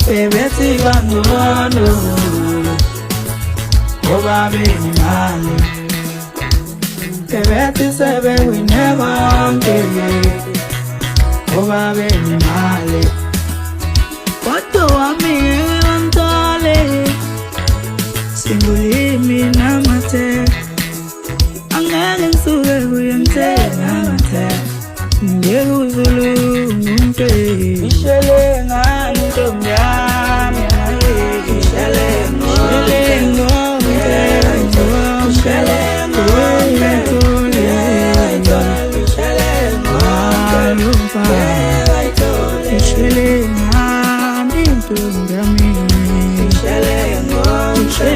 Bebethi bangcono ngoba benemali bebethi sebewine bonke ngoba benemali kodwa wami ngantole singulimi namathe angeke ngisuke kuyangithela ngekuzulu ngumpe ishele ngani ntombi yami ishele ngompe ishele ngompe ishele ngani ntombi yami ishele ngompe